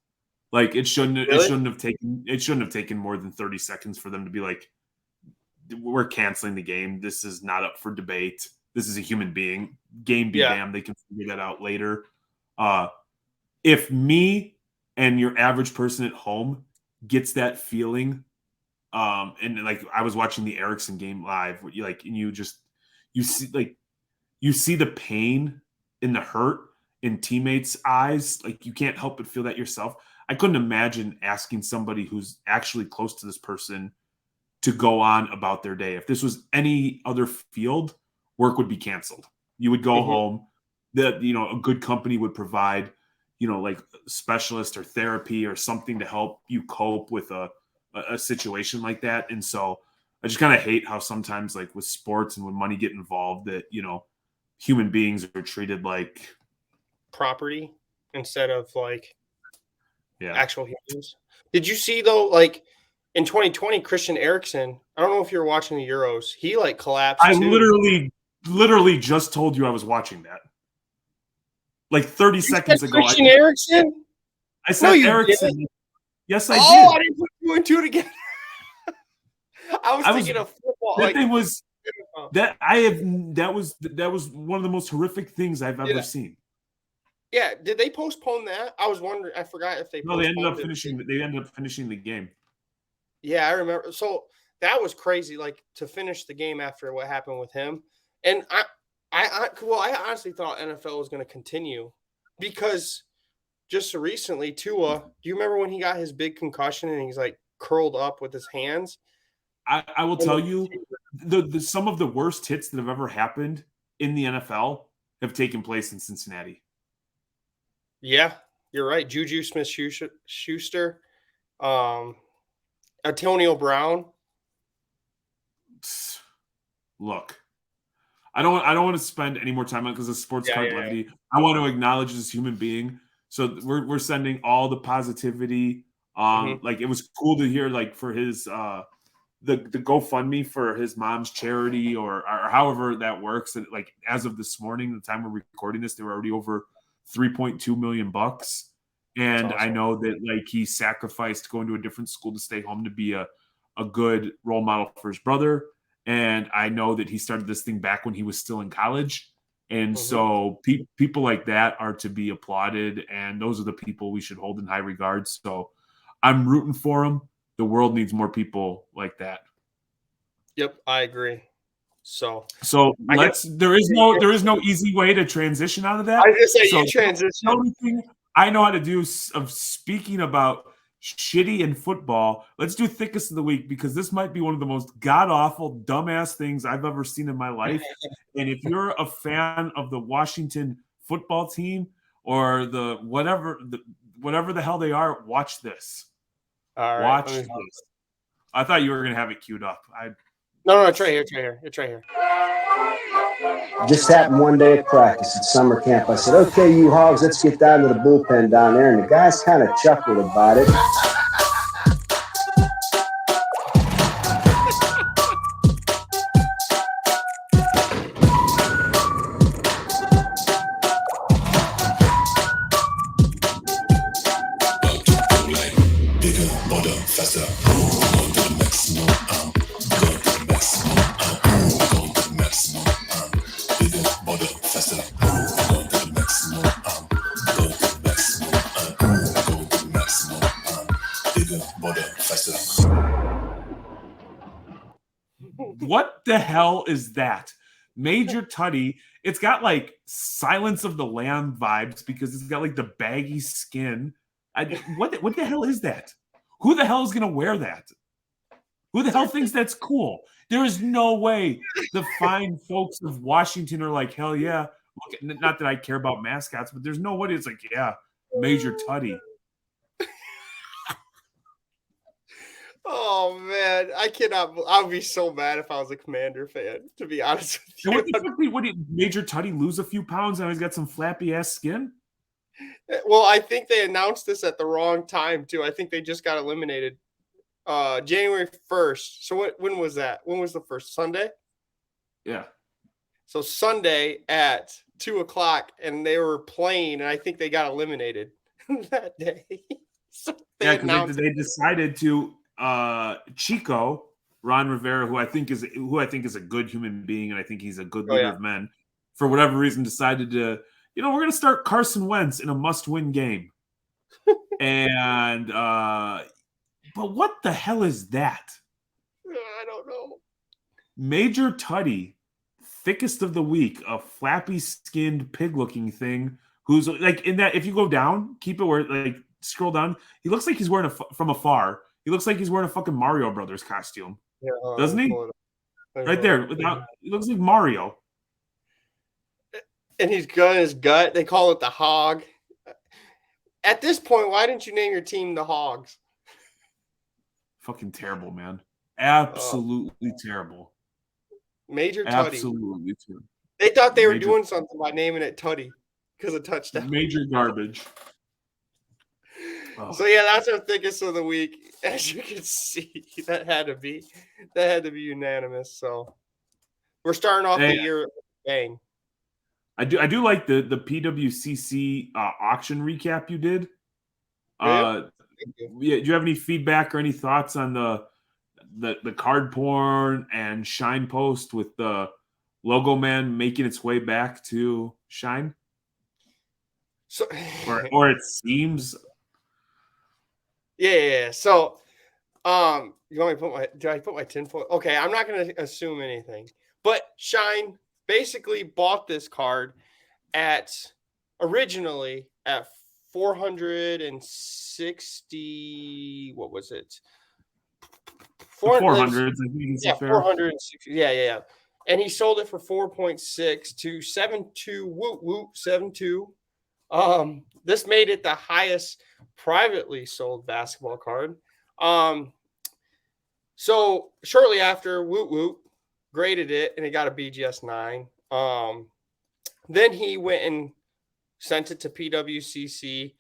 Like, it shouldn't have taken more than 30 seconds for them to be like, we're canceling the game. This is not up for debate. This is a human being. Game be damned. They can figure that out later. If me and your average person at home gets that feeling, and like I was watching the Erickson game live, where you see the pain and the hurt in teammates' eyes. Like, you can't help but feel that yourself. I couldn't imagine asking somebody who's actually close to this person to go on about their day. If this was any other field, work would be canceled. You would go home. A good company would provide, like specialist or therapy or something to help you cope with a situation like that. And so I just kind of hate how sometimes, like with sports and when money get involved, that, human beings are treated like property instead of like actual humans. Did you see though, like in 2020, Christian Eriksen, I don't know if you're watching the Euros, he like collapsed. I literally just told you I was watching that. Like 30 seconds ago. Christian Eriksen? I said Eriksen. Yes, I did. Oh, I didn't put 2 and 2 together. I was thinking of football. That thing was that was one of the most horrific things I've ever seen. Yeah, did they postpone that? I was wondering. I forgot if they No, they ended up postponed it. finishing the game. Yeah, I remember. So that was crazy. Like to finish the game after what happened with him, and I honestly thought NFL was going to continue because just recently, Tua. Do you remember when he got his big concussion and he's like curled up with his hands? I will tell you, some of the worst hits that have ever happened in the NFL have taken place in Cincinnati. Yeah, you're right. Juju Smith-Schuster, Antonio Brown. Look, I don't want to spend any more time on it because of sports card levity. Yeah. I want to acknowledge this human being. So we're sending all the positivity. Like it was cool to hear like for his the GoFundMe for his mom's charity or however that works. And like as of this morning, the time we're recording this, they were already over $3.2 million. And awesome. I know that like he sacrificed going to a different school to stay home to be a good role model for his brother. And I know that he started this thing back when he was still in college. And so people like that are to be applauded. And those are the people we should hold in high regard. So I'm rooting for him. The world needs more people like that. Yep, I agree. So there is no easy way to transition out of that. I just say you transition. The only thing I know how to do of speaking about shitty in football, let's do Thiccest of the week because this might be one of the most god-awful, dumbass things I've ever seen in my life. And if you're a fan of the Washington football team or the whatever the hell they are, watch this. All right, watch this. I thought you were going to have it queued up. No, it's right here. It's right here. Just happened one day at practice at summer camp. I said, okay, you hogs, let's get down to the bullpen down there. And the guys kind of chuckled about it. What the hell is that? Major Tuddy. It's got like Silence of the Lamb vibes because it's got like the baggy skin. What the hell is that? Who the hell is going to wear that? Who the hell thinks that's cool? There is no way the fine folks of Washington are like, hell yeah. Look, not that I care about mascots, but there's no way it's like, yeah, Major Tuddy. Oh man, I cannot. I would be so mad if I was a Commander fan. To be honest with you, what did Major Tuddy lose a few pounds and he's got some flappy ass skin? Well, I think they announced this at the wrong time too. I think they just got eliminated January 1st. So when was that? When was the first Sunday? Yeah. So Sunday at 2:00, and they were playing, and I think they got eliminated that day. So they decided to. Chico, Ron Rivera, who I think is a good human being, and I think he's a good leader of men, for whatever reason decided to, we're going to start Carson Wentz in a must-win game. And but what the hell is that? I don't know. Major Tuddy, Thiccest of the week, a flappy-skinned pig-looking thing who's like in that. If you go down, keep it where like scroll down. He looks like he's wearing from afar. He looks like he's wearing a fucking Mario Brothers costume. Yeah, doesn't he? Right there. He looks like Mario. And he's got his gut. They call it the hog. At this point, why didn't you name your team the Hogs? Fucking terrible, man. Absolutely terrible. Major Tuddy. Absolutely terrible. They thought they were doing something by naming it Tuddy because of touchdown. Major garbage. So yeah, that's our Thiccest of the week. As you can see, that had to be unanimous. So we're starting off the year with a bang. I do like the PWCC auction recap you did. Yeah, do you have any feedback or any thoughts on the card porn and Shine post with the logo man making its way back to Shyne? So, or it seems. Yeah. So, you want me to do I put my tinfoil? Okay, I'm not going to assume anything. But Shine basically bought this card originally at 460. What was it? 400s. I think it's yeah, fair. 460. Yeah. And he sold it for 4.6 to 72. Woot woot 72. This made it the highest privately sold basketball card. So shortly after, Woot Woot graded it and it got a BGS 9. Then he went and sent it to PWCC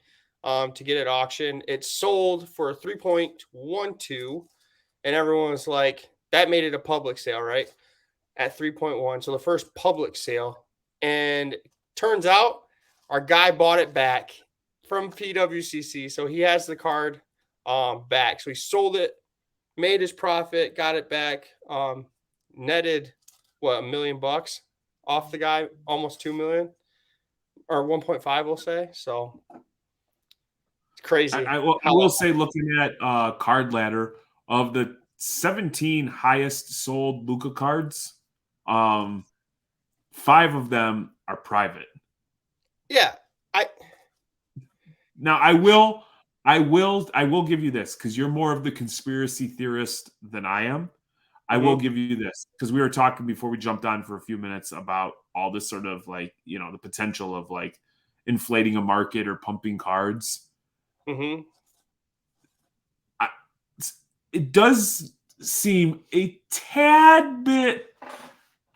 to get it auctioned. It sold for 3.12, and everyone was like, that made it a public sale, right? At 3.1. So the first public sale. And turns out our guy bought it back from PWCC. So he has the card back. So he sold it, made his profit, got it back, netted $1 million off the guy, almost 2 million or 1.5, we'll say. So it's crazy. I will say, looking at Card Ladder, of the 17 highest sold Luka cards, 5 of them are private. Yeah. I will give you this, because you're more of the conspiracy theorist than I am. I will give you this, because we were talking before we jumped on for a few minutes about all this sort of like, the potential of like inflating a market or pumping cards. Mm-hmm. It does seem a tad bit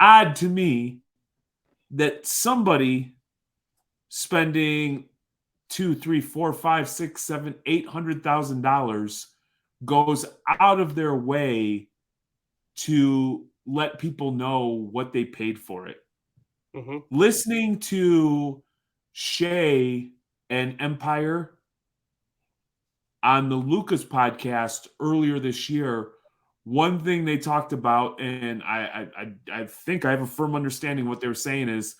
odd to me that somebody spending $200,000, $300,000, $400,000, $500,000, $600,000, $700,000, $800,000 goes out of their way to let people know what they paid for it. Mm-hmm. Listening to Shay and Empire on the Lucas podcast earlier this year, one thing they talked about, and I think I have a firm understanding what they were saying, is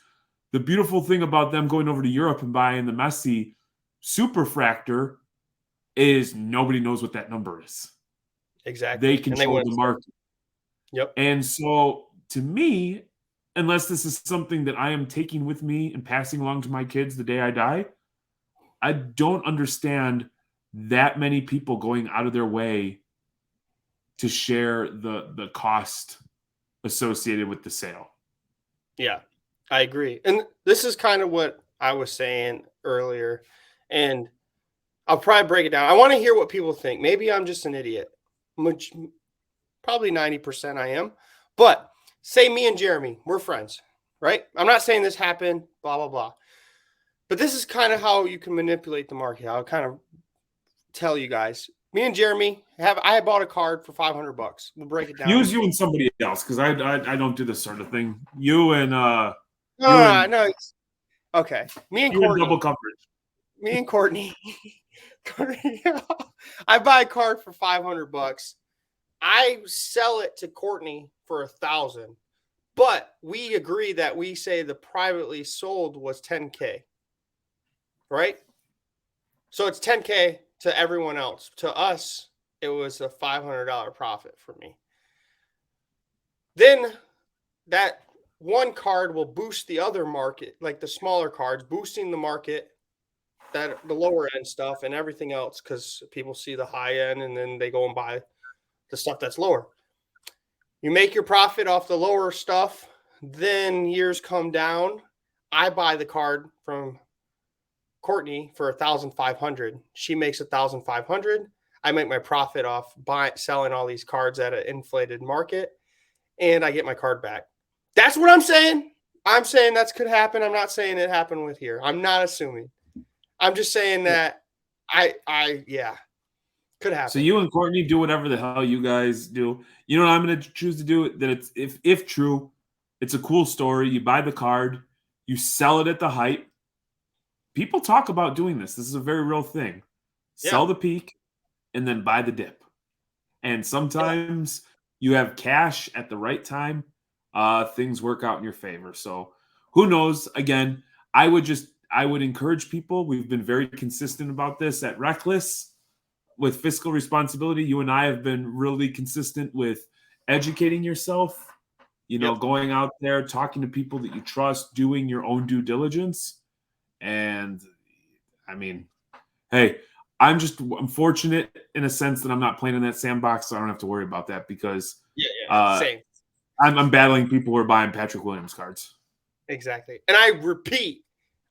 the beautiful thing about them going over to Europe and buying the Messi Superfractor is nobody knows what that number is. Exactly. They control the market. Yep. And so to me, unless this is something that I am taking with me and passing along to my kids the day I die, I don't understand that many people going out of their way to share the cost associated with the sale. Yeah, I agree. And this is kind of what I was saying earlier. And I'll probably break it down. I want to hear what people think. Maybe I'm just an idiot. Probably 90% I am. But say me and Jeremy, we're friends, right? I'm not saying this happened, blah, blah, blah. But this is kind of how you can manipulate the market. I'll kind of tell you guys. Me and Jeremy I bought a card for $500. We'll break it down. Use you and somebody else, because I don't do this sort of thing. You and no. Okay. Me and Courtney. Double coverage. Me and Courtney. I buy a card for $500. I sell it to Courtney for $1,000. But we agree that we say the privately sold was $10K. Right? So it's $10K to everyone else. To us, it was a $500 profit for me. Then that one card will boost the other market, like the smaller cards, boosting the market, that the lower end stuff and everything else, because people see the high end and then they go and buy the stuff that's lower. You make your profit off the lower stuff. Then years come down. I buy the card from Courtney for $1,500. She makes $1,500. I make my profit off selling all these cards at an inflated market, and I get my card back. That's what I'm saying. I'm saying that could happen. I'm not saying it happened with here. I'm not assuming. I'm just saying that yeah, could happen. So you and Courtney do whatever the hell you guys do. You know what I'm going to choose to do? That it's if true, it's a cool story. You buy the card, you sell it at the hype. People talk about doing this. This is a very real thing. Sell the peak and then buy the dip. And sometimes you have cash at the right time. Things work out in your favor. So who knows? Again, I I would encourage people. We've been very consistent about this at Reckless with fiscal responsibility. You and I have been really consistent with educating yourself, going out there, talking to people that you trust, doing your own due diligence. And I mean, hey, I'm fortunate in a sense that I'm not playing in that sandbox, so I don't have to worry about that because same. I'm battling people who are buying Patrick Williams cards. Exactly. And I repeat,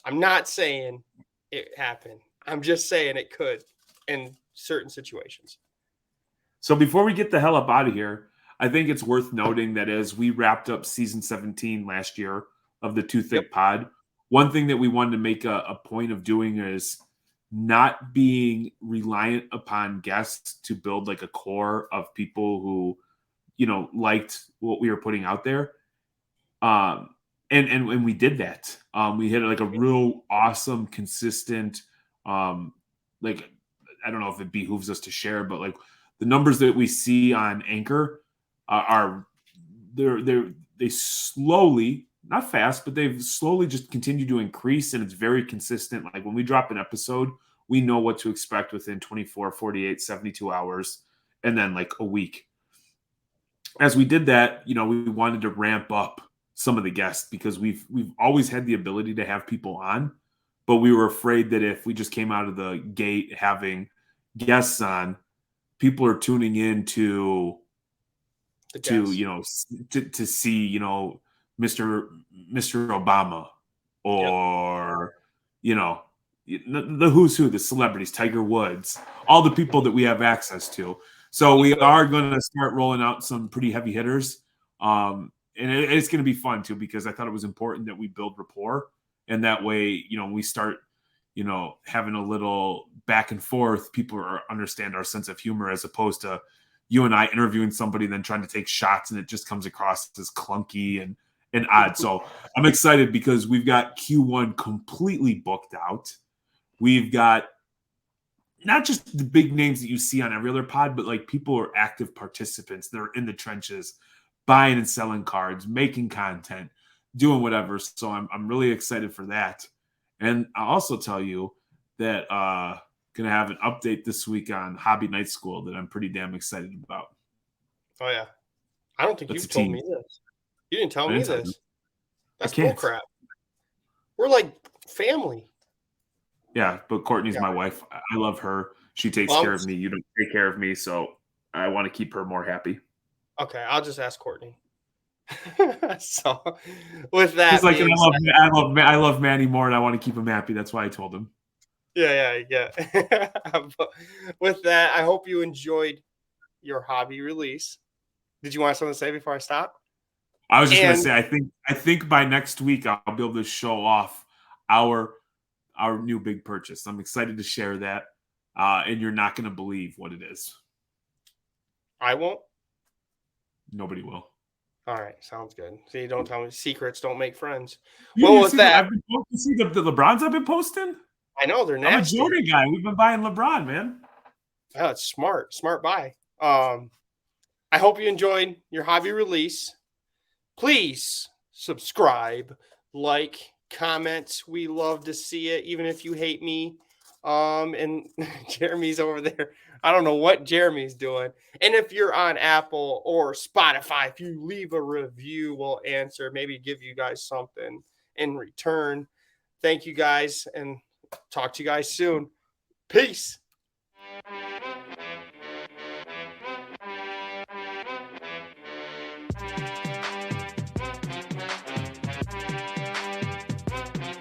I'm not saying it happened. I'm just saying it could in certain situations. So before we get the hell up out of here, I think it's worth noting that as we wrapped up season 17 last year of the Too Thick Pod, one thing that we wanted to make a point of doing is not being reliant upon guests to build like a core of people who, liked what we were putting out there. And we did that. We hit like a real awesome, consistent, like, I don't know if it behooves us to share, but like the numbers that we see on Anchor they slowly, not fast, but they've slowly just continued to increase, and it's very consistent. Like when we drop an episode, we know what to expect within 24, 48, 72 hours, and then like a week. As we did that, we wanted to ramp up some of the guests because we've always had the ability to have people on, but we were afraid that if we just came out of the gate having guests on, people are tuning in to see, Mr. Obama or, the who's who, the celebrities, Tiger Woods, all the people that we have access to. So we are going to start rolling out some pretty heavy hitters. And it's going to be fun too, because I thought it was important that we build rapport. And that way, we start, having a little back and forth, people understand our sense of humor, as opposed to you and I interviewing somebody, then trying to take shots, and it just comes across as clunky and odd. So I'm excited because we've got Q1 completely booked out. We've got not just the big names that you see on every other pod, but like people who are active participants. They're in the trenches, buying and selling cards, making content, doing whatever. So I'm really excited for that. And I'll also tell you that going to have an update this week on Hobby Night School that I'm pretty damn excited about. Oh, yeah. I don't think you've told me this. You didn't tell me this. That's bull crap. We're like family. Yeah, but Courtney's my wife. I love her. She takes care of me. You don't take care of me, so I want to keep her more happy. Okay, I'll just ask Courtney. So, with that, he's like, I love Manny more, and I want to keep him happy. That's why I told him. Yeah. With that, I hope you enjoyed your hobby release. Did you want something to say before I stop? I was just going to say, I think by next week I'll be able to show off our new big purchase. I'm excited to share that, and you're not going to believe what it is. I won't. Nobody will. All right, sounds good. See, don't tell me secrets. Don't make friends. Well, with that, I've been posting the LeBrons I've been posting. I know they're nasty. I'm a Jordan guy. We've been buying LeBron, man. Oh, it's smart buy. I hope you enjoyed your hobby release. Please subscribe, like, comment. We love to see it, even if you hate me. And Jeremy's over there. I don't know what Jeremy's doing. And if you're on Apple or Spotify, if you leave a review, we'll answer, maybe give you guys something in return. Thank you guys, and talk to you guys soon. Peace.